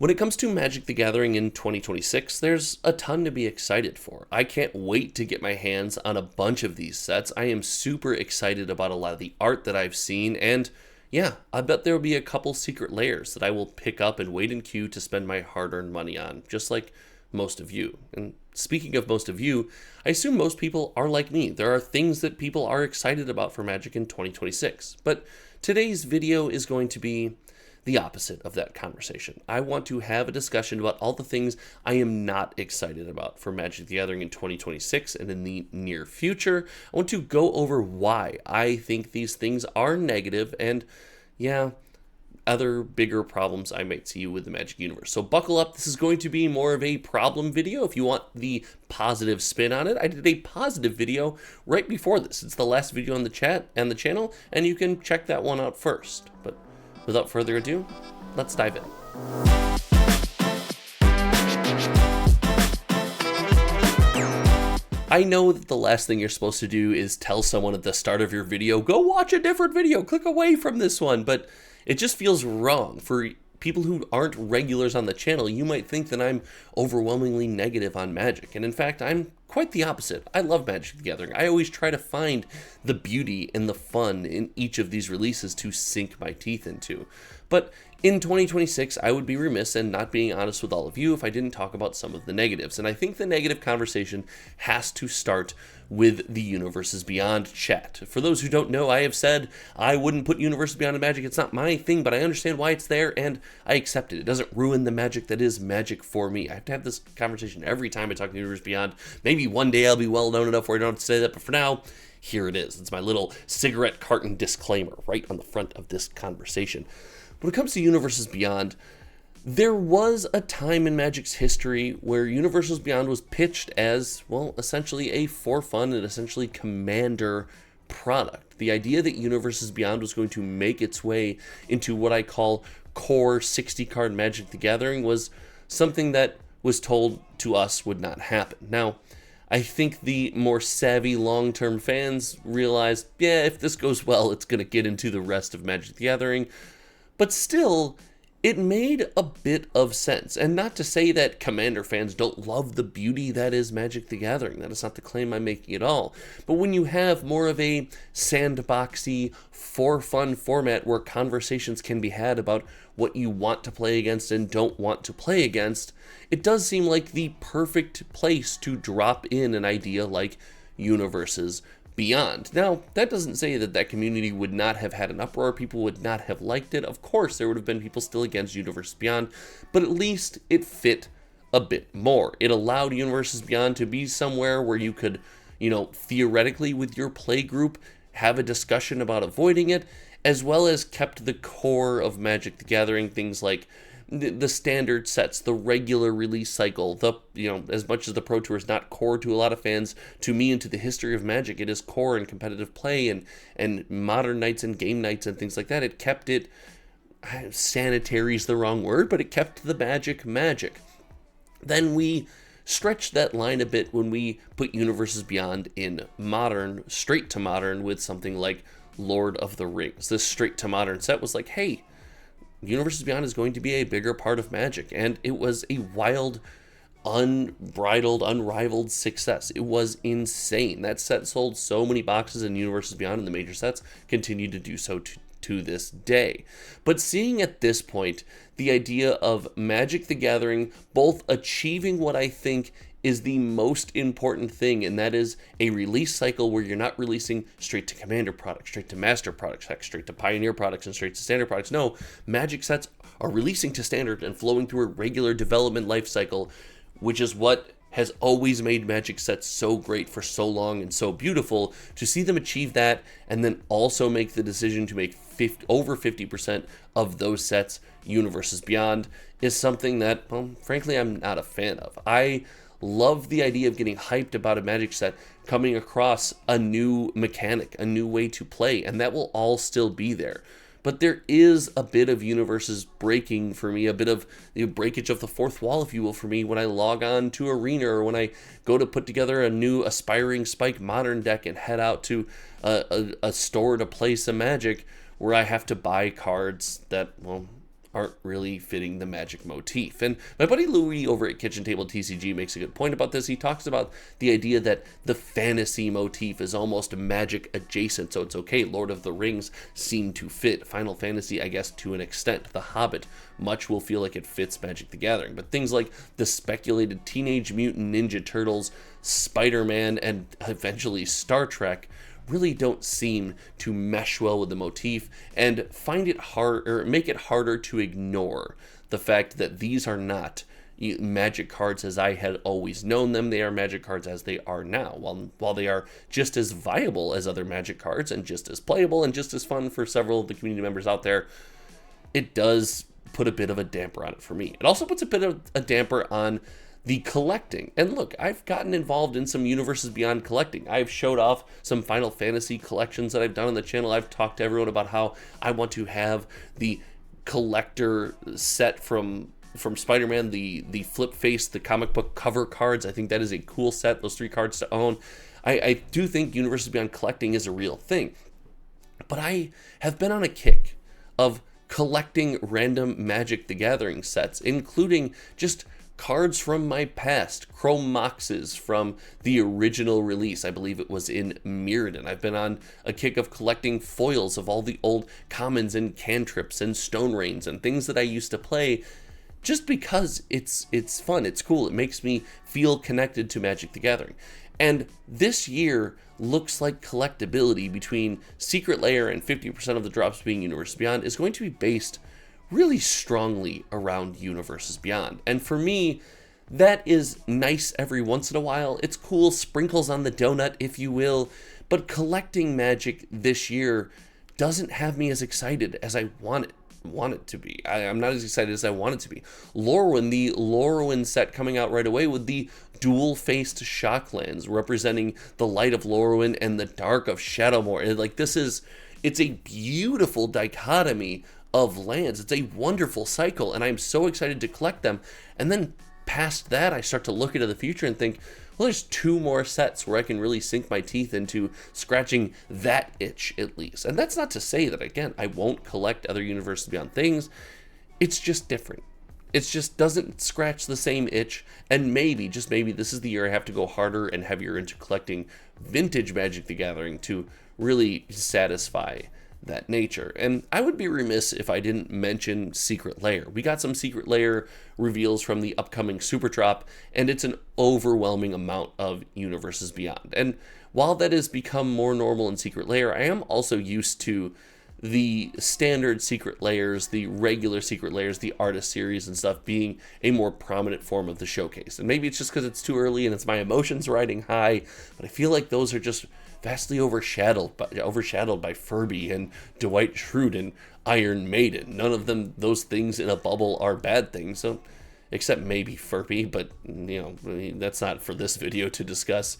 When it comes to Magic the Gathering in 2026, there's a ton to be excited for. I can't wait to get my hands on a bunch of these sets. I am super excited about a lot of the art that I've seen, and yeah, I bet there will be a couple secret layers that I will pick up and wait in queue to spend my hard-earned money on, just like most of you. And speaking of most of you, I assume most people are like me. There are things that people are excited about for Magic in 2026, but today's video is going to be the opposite of that conversation. I want to have a discussion about all the things I am not excited about for Magic the Gathering in 2026 and in the near future. I want to go over why I think these things are negative and, yeah, other bigger problems I might see with the Magic universe. So buckle up. This is going to be more of a problem video if you want the positive spin on it. I did a positive video right before this. It's the last video on the chat and the channel, and you can check that one out first. But without further ado, let's dive in. I know that the last thing you're supposed to do is tell someone at the start of your video, go watch a different video, click away from this one, but it just feels wrong. For people who aren't regulars on the channel, you might think that I'm overwhelmingly negative on Magic, and in fact, I'm quite the opposite. I love Magic the Gathering. I always try to find the beauty and the fun in each of these releases to sink my teeth into. But in 2026, I would be remiss in not being honest with all of you if I didn't talk about some of the negatives. And I think the negative conversation has to start with the Universes Beyond chat. For those who don't know, I have said I wouldn't put Universes Beyond in Magic. It's not my thing, but I understand why it's there, and I accept it. It doesn't ruin the magic that is Magic for me. I have to have this conversation every time I talk to Universes Beyond. Maybe one day I'll be well known enough where I don't have to say that, but for now, here it is. It's my little cigarette carton disclaimer right on the front of this conversation. When it comes to Universes Beyond, there was a time in Magic's history where Universes Beyond was pitched as, well, essentially a for fun and essentially commander product. The idea that Universes Beyond was going to make its way into what I call core 60-card Magic the Gathering was something that was told to us would not happen. Now, I think the more savvy long-term fans realized, yeah, if this goes well, it's going to get into the rest of Magic the Gathering. But still, it made a bit of sense. And not to say that Commander fans don't love the beauty that is Magic the Gathering. That is not the claim I'm making at all. But when you have more of a sandboxy, for fun format where conversations can be had about what you want to play against and don't want to play against, it does seem like the perfect place to drop in an idea like Universes Beyond. Now, that doesn't say that that community would not have had an uproar, people would not have liked it. Of course, there would have been people still against Universes Beyond, but at least it fit a bit more. It allowed Universes Beyond to be somewhere where you could, theoretically with your play group, have a discussion about avoiding it, as well as kept the core of Magic the Gathering, things like the standard sets, the regular release cycle, as much as the Pro Tour is not core to a lot of fans, to me and to the history of Magic, it is core in competitive play and modern nights and game nights and things like that. It kept it, sanitary is the wrong word, but it kept the magic. Then we stretched that line a bit when we put Universes Beyond in modern, straight to modern, with something like Lord of the Rings. This straight to modern set was like, hey, Universes Beyond is going to be a bigger part of Magic, and it was a wild, unbridled, unrivaled success. It was insane. That set sold so many boxes in Universes Beyond, and the major sets continue to do so to this day. But seeing at this point the idea of Magic the Gathering both achieving what I think is the most important thing, and that is a release cycle where you're not releasing straight to Commander products, straight to Master products, heck, straight to Pioneer products, and straight to Standard products. No, Magic sets are releasing to Standard and flowing through a regular development life cycle, which is what has always made Magic sets so great for so long and so beautiful. To see them achieve that and then also make the decision to make over 50% of those sets Universes Beyond is something that, well, frankly, I'm not a fan of. I love the idea of getting hyped about a Magic set coming across a new mechanic, a new way to play, and that will all still be there. But there is a bit of universes breaking for me, a bit of the breakage of the fourth wall, if you will, for me when I log on to Arena or when I go to put together a new Aspiring Spike Modern deck and head out to a store to play some Magic, where I have to buy cards that, well, aren't really fitting the Magic motif. And my buddy Louis over at Kitchen Table TCG makes a good point about this. He talks about the idea that the fantasy motif is almost Magic adjacent, so it's okay. Lord of the Rings seem to fit. Final Fantasy, I guess, to an extent. The Hobbit much will feel like it fits Magic the Gathering. But things like the speculated Teenage Mutant Ninja Turtles, Spider-Man, and eventually Star Trek really don't seem to mesh well with the motif, and find it hard, or make it harder to ignore the fact that these are not Magic cards as I had always known them. They are Magic cards as they are now. While they are just as viable as other Magic cards and just as playable and just as fun for several of the community members out there, it does put a bit of a damper on it for me. It also puts a bit of a damper on the collecting. And look, I've gotten involved in some Universes Beyond collecting. I've showed off some Final Fantasy collections that I've done on the channel. I've talked to everyone about how I want to have the collector set from Spider-Man, the flip face, the comic book cover cards. I think that is a cool set, those 3 cards to own. I do think Universes Beyond collecting is a real thing. But I have been on a kick of collecting random Magic the Gathering sets, including just cards from my past, Chrome Moxes from the original release. I believe it was in Mirrodin. I've been on a kick of collecting foils of all the old commons and cantrips and stone rains and things that I used to play, just because it's fun, it's cool, it makes me feel connected to Magic the Gathering. And this year looks like collectability between Secret Lair and 50% of the drops being Universes Beyond is going to be based really strongly around Universes Beyond. And for me, that is nice every once in a while. It's cool, sprinkles on the donut, if you will. But collecting Magic this year doesn't have me as excited as I want it to be. I'm not as excited as I want it to be. Lorwyn, the Lorwyn set coming out right away with the dual-faced Shocklands representing the light of Lorwyn and the dark of Shadowmoor. And like, it's a beautiful dichotomy of lands. It's a wonderful cycle, and I'm so excited to collect them. And then past that, I start to look into the future and think, well, there's 2 more sets where I can really sink my teeth into scratching that itch at least. And that's not to say that, again, I won't collect other Universes Beyond things. It's just different. It just doesn't scratch the same itch, and maybe, just maybe, this is the year I have to go harder and heavier into collecting vintage Magic the Gathering to really satisfy that nature. And I would be remiss if I didn't mention Secret Lair. We got some Secret Lair reveals from the upcoming Super Drop, and it's an overwhelming amount of Universes Beyond. And while that has become more normal in Secret Lair, I am also used to the standard Secret Lairs, the regular Secret Lairs, the Artist Series and stuff being a more prominent form of the showcase. And maybe it's just because it's too early and it's my emotions riding high, but I feel like those are just vastly overshadowed by Furby and Dwight Schrute and Iron Maiden. None of them, those things in a bubble, are bad things, so except maybe Furby, but that's not for this video to discuss.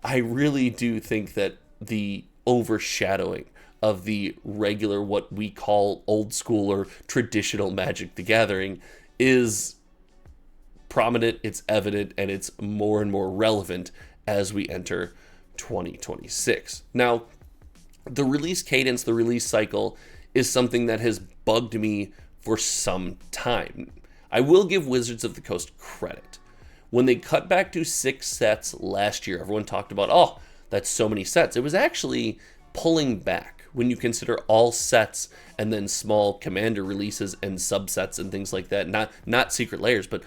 I really do think that the overshadowing of the regular, what we call old school or traditional Magic the Gathering, is prominent, it's evident, and it's more and more relevant as we enter 2026. Now, the release cadence, the release cycle, is something that has bugged me for some time. I will give Wizards of the Coast credit. When they cut back to 6 sets last year, everyone talked about, oh, that's so many sets. It was actually pulling back when you consider all sets and then small commander releases and subsets and things like that. Not Secret Lairs, but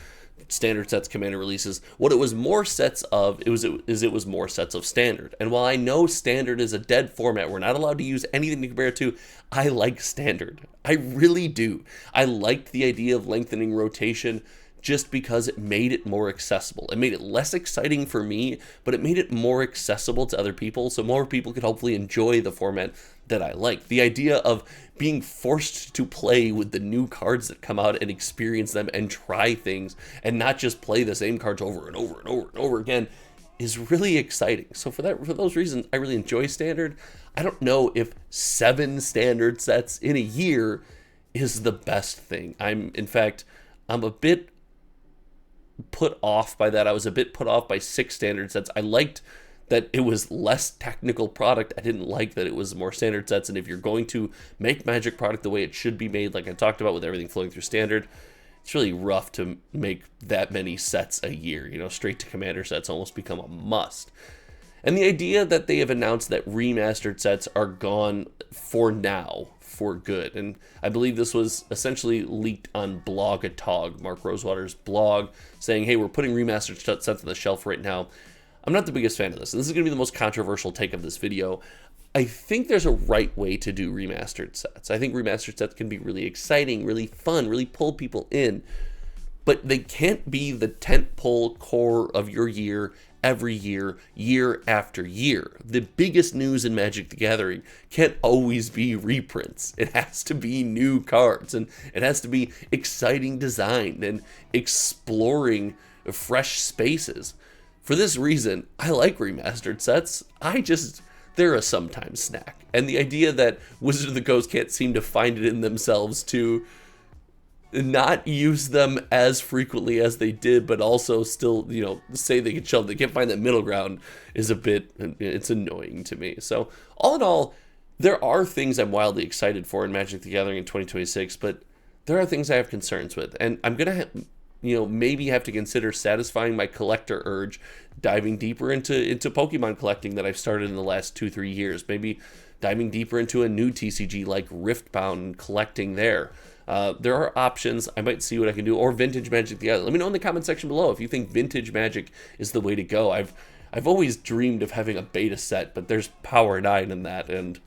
standard sets, commander releases. What it was more sets of, it was more sets of standard. And while I know standard is a dead format, we're not allowed to use anything to compare it to, I like standard. I really do. I liked the idea of lengthening rotation just because it made it more accessible. It made it less exciting for me, but it made it more accessible to other people, so more people could hopefully enjoy the format that I like. The idea of being forced to play with the new cards that come out and experience them and try things and not just play the same cards over and over and over and over again is really exciting. So for those reasons, I really enjoy standard. I don't know if 7 standard sets in a year is the best thing. I'm a bit put off by that. I was a bit put off by 6 standard sets. I liked that it was less technical product. I didn't like that it was more standard sets, and if you're going to make Magic product the way it should be made, like I talked about with everything flowing through standard, it's really rough to make that many sets a year. You know, straight to Commander sets almost become a must. And the idea that they have announced that remastered sets are gone for now, for good. And I believe this was essentially leaked on Blogatog, Mark Rosewater's blog, saying, hey, we're putting remastered sets on the shelf right now. I'm not the biggest fan of this, and this is going to be the most controversial take of this video. I think there's a right way to do remastered sets. I think remastered sets can be really exciting, really fun, really pull people in, but they can't be the tentpole core of your year every year, year after year. The biggest news in Magic the Gathering can't always be reprints. It has to be new cards, and it has to be exciting design and exploring fresh spaces. For this reason, I like remastered sets. They're a sometimes snack. And the idea that Wizard of the Coast can't seem to find it in themselves to not use them as frequently as they did, but also still, you know, say they can shelve, they can't find that middle ground is a bit, it's annoying to me. So all in all, there are things I'm wildly excited for in Magic the Gathering in 2026, but there are things I have concerns with. And I'm going to maybe have to consider satisfying my collector urge, diving deeper into Pokemon collecting that I've started in the last 2-3 years. Maybe diving deeper into a new TCG like Riftbound and collecting there. There are options. I might see what I can do, or vintage Magic the Gathering. Let me know in the comment section below if you think vintage Magic is the way to go. I've always dreamed of having a beta set, but there's Power 9 in that, and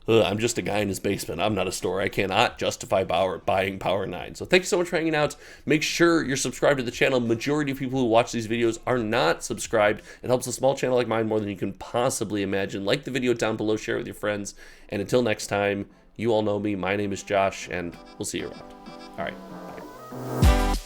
I'm just a guy in his basement. I'm not a store. I cannot justify buying Power 9. So thank you so much for hanging out. Make sure you're subscribed to the channel. Majority of people who watch these videos are not subscribed. It helps a small channel like mine more than you can possibly imagine. Like the video down below, share it with your friends. And until next time, you all know me. My name is Josh, and we'll see you around. All right, bye.